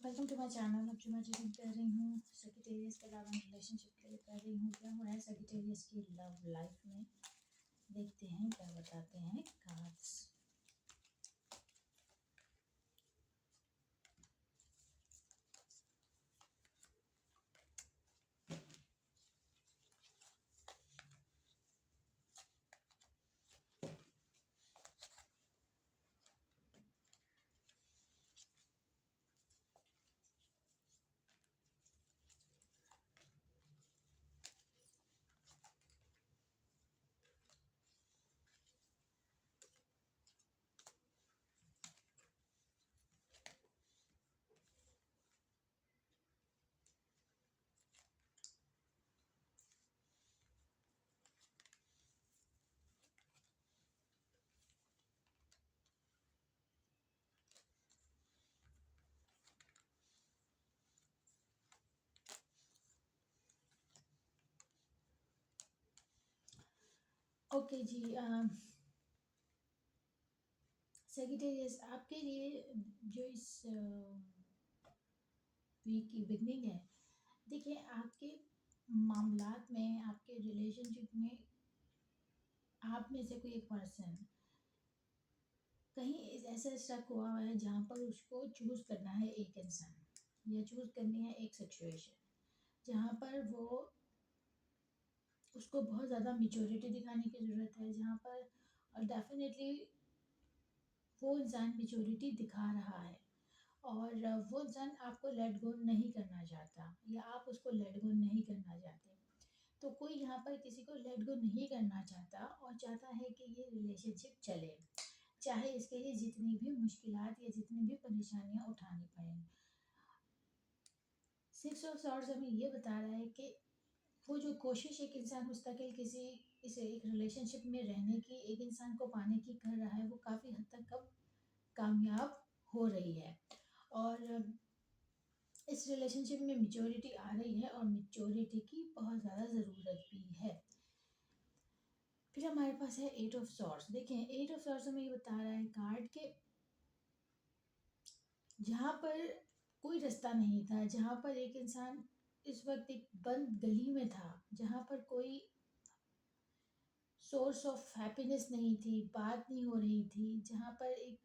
Welcome to my channel. अब जो मैं रीडिंग कर रही हूँ सेजिटेरियस के अलावा रिलेशनशिप के लिए कर रही हूँ। क्या हो रहा है सेजिटेरियस की लव लाइफ में, देखते हैं क्या बताते हैं कार्ड्स। ओके जी, सेजिटेरियस आपके लिए जो इस वीक की बिगनिंग है, देखिए आपके मामलात में, आपके रिलेशनशिप में आप में से कोई एक पर्सन कहीं ऐसा स्टक हुआ है जहाँ पर उसको चूज करना है एक इंसान या चूज करनी है एक सिचुएशन जहाँ पर वो उसको बहुत ज़्यादा मेच्योरिटी दिखाने की ज़रूरत है, जहाँ पर और डेफिनेटली वो इंसान मेच्योरिटी दिखा रहा है और वो इंसान आपको लेट गो नहीं करना चाहता या आप उसको लेट गो नहीं करना चाहते। तो कोई यहाँ पर किसी को लेट गो नहीं करना चाहता और चाहता है कि ये रिलेशनशिप चले, चाहे इसके लिए जितनी भी मुश्किलात या जितनी भी परेशानियाँ उठानी पड़ें। सिक्स ऑफ सॉर्ड्स हमें ये बता रहा है कि वो जो कोशिश एक इंसान मुस्तकिल किसी इस एक रिलेशनशिप में रहने की, एक इंसान को पाने की कर रहा है, वो काफ़ी हद तक अब कामयाब हो रही है और इस रिलेशनशिप में मैच्योरिटी आ रही है और मैच्योरिटी की बहुत ज़्यादा ज़रूरत भी है। फिर हमारे पास है एट ऑफ सॉर्ड्स। देखें, एट ऑफ सॉर्ड्स हमें ये बता रहा है कार्ड के जहाँ पर कोई रास्ता नहीं था, जहाँ पर एक इंसान इस वक्त एक बंद गली में था, जहाँ पर कोई सोर्स ऑफ हैप्पीनेस नहीं थी, बात नहीं हो रही थी, जहाँ पर एक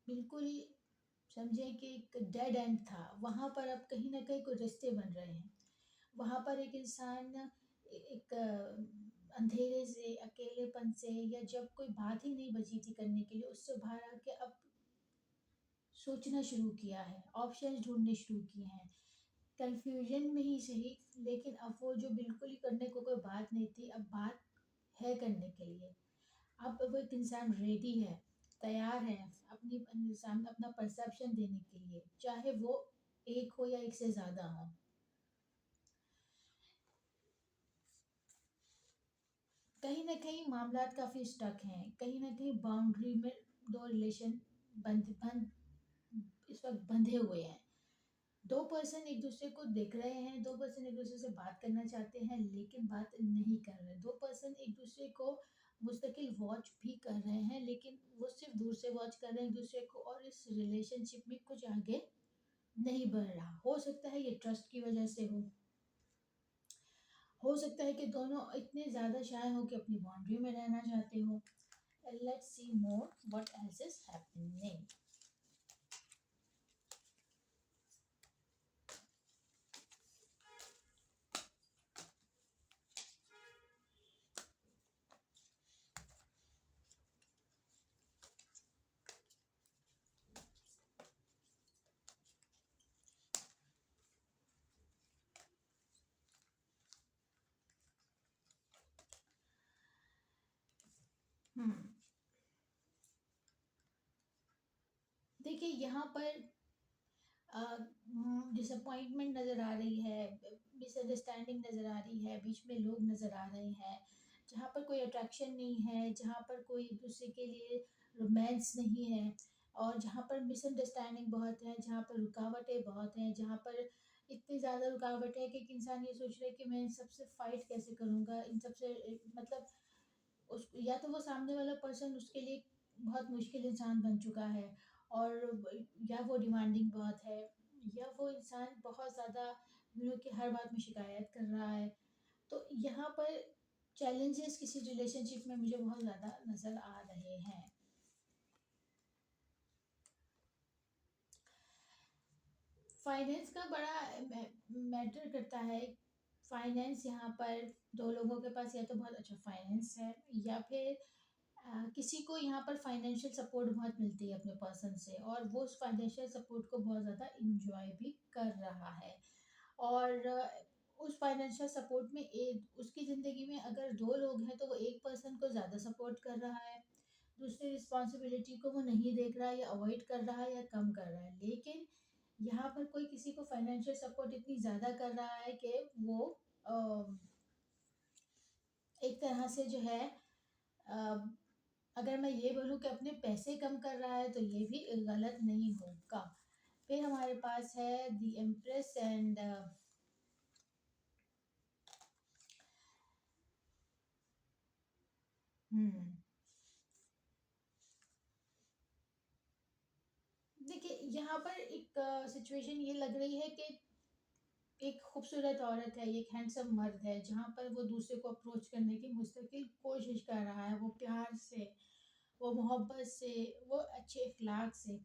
बिल्कुल समझें कि एक डेड एंड था, वहाँ पर अब कहीं ना कहीं कोई रिश्ते बन रहे हैं। वहाँ पर एक इंसान एक अंधेरे से, अकेलेपन से, या जब कोई बात ही नहीं बची थी करने के लिए, उससे बाहर आके अब सोचना शुरू किया है, ऑप्शंस ढूंढने शुरू किए हैं, कंफ्यूजन में ही सही, लेकिन अब वो जो बिल्कुल ही करने को कोई बात नहीं थी, अब बात है करने के लिए। अब वो एक इंसान रेडी है, तैयार है अपनी सामने अपना परसेप्शन देने के लिए, चाहे वो एक हो या एक से ज़्यादा हो। कहीं ना कहीं मामलात काफ़ी स्टक हैं, कहीं ना कहीं बाउंड्री में दो रिलेशन बंद बंद इस वक्त बंधे हुए हैं। दो पर्सन एक दूसरे को देख रहे हैं, दो पर्सन एक दूसरे से बात करना चाहते हैं लेकिन बात नहीं कर रहे। दो पर्सन एक दूसरे को मुस्तकिल वॉच भी कर रहे हैं, लेकिन वो सिर्फ दूर से वॉच कर रहे हैं एक दूसरे को, और इस रिलेशनशिप में कुछ आगे नहीं बढ़ रहा। हो सकता है ये ट्रस्ट की वजह से हो सकता है कि दोनों इतने ज़्यादा शाय हो कि अपनी बाउंड्री में रहना चाहते हो। Let's see more what else is happening. देखिए, यहाँ पर डिसअपॉइंटमेंट नज़र आ रही है, मिसअंडरस्टैंडिंग नज़र आ रही है, बीच में लोग नज़र आ रहे हैं, जहाँ पर कोई अट्रैक्शन नहीं है, जहाँ पर कोई एक दूसरे के लिए रोमांस नहीं है, और जहाँ पर मिसअंडरस्टैंडिंग बहुत है, जहाँ पर रुकावटें बहुत हैं, जहाँ पर इतनी ज़्यादा रुकावट है कि एक इंसान ये सोच रहा है कि मैं इन सबसे फाइट कैसे करूँगा, इन सबसे मतलब उस या तो वो सामने वाला पर्सन उसके लिए बहुत मुश्किल इंसान बन चुका है, और या वो डिमांडिंग बहुत है, या वो इंसान बहुत ज़्यादा कि हर बात में शिकायत कर रहा है। तो यहाँ पर चैलेंजेस किसी रिलेशनशिप में मुझे बहुत ज़्यादा नज़र आ रहे हैं। फाइनेंस का बड़ा मैटर करता है। फाइनेंस यहाँ पर दो लोगों के पास या तो बहुत अच्छा फाइनेंस है, या फिर किसी को यहाँ पर फाइनेंशियल सपोर्ट बहुत मिलती है अपने पर्सन से, और वो उस फाइनेंशियल सपोर्ट को बहुत ज़्यादा इंजॉय भी कर रहा है। और उस फाइनेंशियल सपोर्ट में एक उसकी ज़िंदगी में अगर दो लोग हैं तो वो एक पर्सन को ज़्यादा सपोर्ट कर रहा है, दूसरी रिस्पॉन्सिबिलिटी को वो नहीं देख रहा है या अवॉइड कर रहा है या कम कर रहा है। लेकिन यहाँ पर कोई किसी को फाइनेंशियल सपोर्ट इतनी ज़्यादा कर रहा है कि वो एक तरह से जो है, अ, अगर मैं ये बोलूँ कि अपने पैसे कम कर रहा है तो ये भी गलत नहीं होगा। फिर हमारे पास है द एम्प्रेस एंड हम्म देखिए, यहाँ पर एक सिचुएशन ये लग रही है कि एक खूबसूरत औरत है, एक हैंडसम मर्द है, जहाँ पर वो दूसरे को अप्रोच करने की मुस्तकिल कोशिश कर रहा है, वो प्यार से, वो मोहब्बत से, वो अच्छे अखलाक से।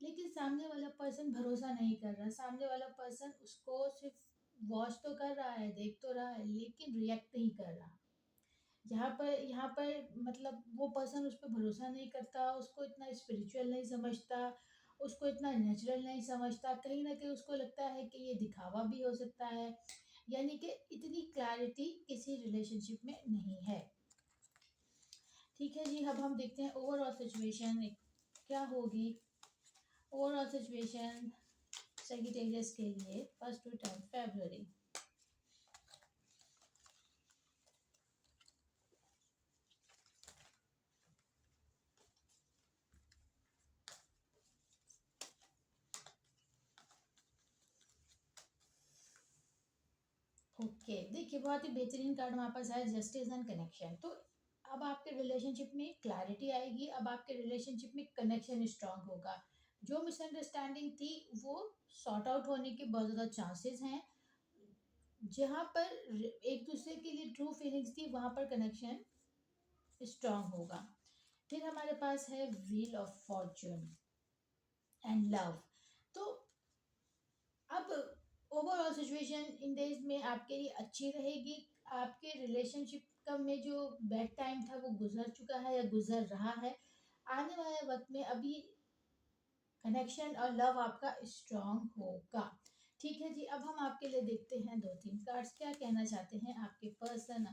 लेकिन सामने वाला पर्सन भरोसा नहीं कर रहा, सामने वाला पर्सन उसको सिर्फ वॉच तो कर रहा है, देख तो रहा है, लेकिन रिएक्ट नहीं कर रहा। यहाँ पर मतलब वो पर्सन उस पर भरोसा नहीं करता, उसको इतना स्पिरिचुअल नहीं समझता, उसको इतना नेचुरल नहीं समझता, कहीं ना कहीं उसको लगता है कि ये दिखावा भी हो सकता है। यानी कि इतनी क्लैरिटी किसी रिलेशनशिप में नहीं है। ठीक है जी, अब हम देखते हैं ओवरऑल सिचुएशन क्या होगी। ओवरऑल सिचुएशन सेजिटेरियस के लिए 1 to 10 फरवरी। ओके, देखिए बहुत ही बेहतरीन कार्ड हमारे पास है, जस्टिस एंड कनेक्शन। तो अब आपके रिलेशनशिप में क्लैरिटी आएगी, अब आपके रिलेशनशिप में कनेक्शन स्ट्रांग होगा। जो मिसअंडरस्टैंडिंग थी वो सॉर्ट आउट होने के बहुत ज़्यादा चांसेस हैं। जहाँ पर एक दूसरे के लिए ट्रू फीलिंग्स थी वहाँ पर कनेक्शन स्ट्रांग होगा। फिर हमारे पास है wheel of Fortune and love. तो अब ओवरऑल सिचुएशन इन डेज में आपके लिए अच्छी रहेगी। आपके रिलेशनशिप का में जो बैड टाइम था वो गुजर चुका है या गुजर रहा है। आने वाले वक्त में अभी कनेक्शन और लव आपका स्ट्रांग होगा। ठीक है जी, अब हम आपके लिए देखते हैं 2-3 कार्ड्स, क्या कहना चाहते हैं आपके पर्सन